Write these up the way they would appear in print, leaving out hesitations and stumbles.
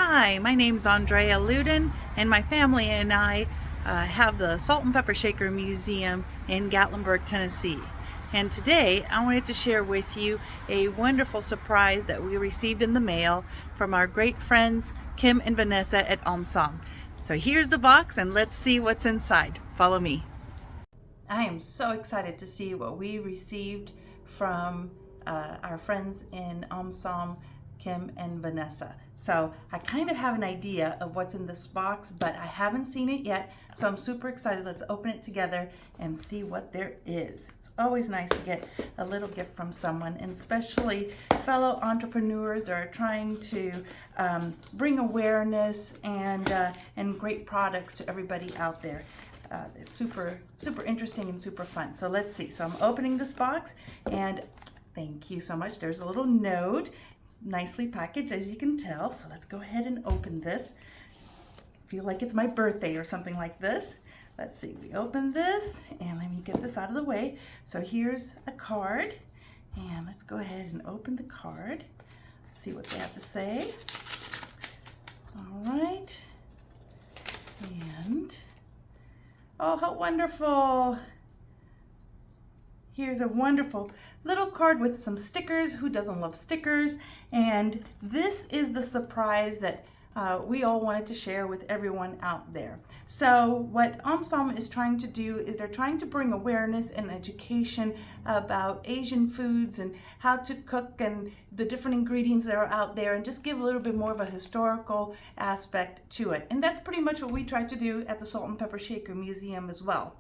Hi, my name's Andrea Luden, and my family and I have the Salt and Pepper Shaker Museum in Gatlinburg, Tennessee. And today I wanted to share with you a wonderful surprise that we received in the mail from our great friends Kim and Vanessa at Omsom. So here's the box and let's see what's inside. Follow me. I am so excited to see what we received from our friends in Omsom, Kim and Vanessa. So I kind of have an idea of what's in this box, but I haven't seen it yet, so I'm super excited. Let's open it together and see what there is. It's always nice to get a little gift from someone, and especially fellow entrepreneurs that are trying to bring awareness and great products to everybody out there. It's super interesting and super fun. So let's see. So I'm opening this box, and thank you so much. There's a little note. It's nicely packaged, as you can tell. So let's go ahead and open this. Feel like it's my birthday or something like this. Let's see. We open this, and let me get this out of the way. So here's a card, and let's go ahead and open the card. Let's see what they have to say. All right. And oh, how wonderful. Here's a wonderful little card with some stickers. Who doesn't love stickers? And this is the surprise that we all wanted to share with everyone out there. So what Omsom is trying to do is they're trying to bring awareness and education about Asian foods and how to cook and the different ingredients that are out there, and just give a little bit more of a historical aspect to it. And that's pretty much what we try to do at the Salt and Pepper Shaker Museum as well.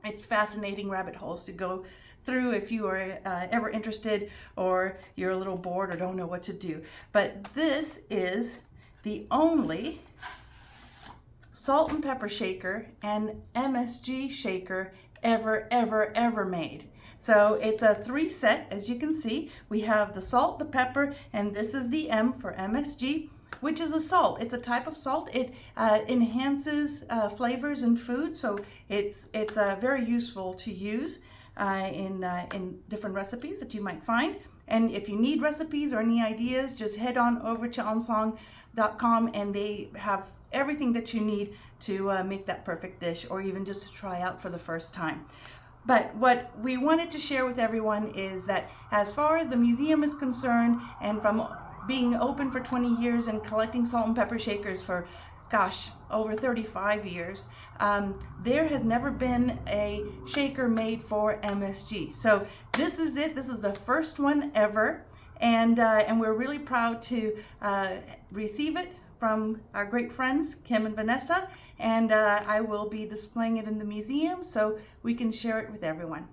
It's fascinating rabbit holes to go through if you are ever interested, or you're a little bored or don't know what to do. But this is the only salt and pepper shaker and MSG shaker ever made. So it's a 3 set, as you can see. We have the salt, the pepper, and this is the M for MSG, which is a salt. It's a type of salt. It enhances flavors in food, so it's very useful to use in different recipes that you might find. And if you need recipes or any ideas, just head on over to omsom.com, and they have everything that you need to make that perfect dish, or even just to try out for the first time. But what we wanted to share with everyone is that as far as the museum is concerned, and from being open for 20 years and collecting salt and pepper shakers for, gosh, over 35 years, there has never been a shaker made for MSG. So this is it. This is the first one ever, and we're really proud to receive it from our great friends Kim and Vanessa, and I will be displaying it in the museum so we can share it with everyone.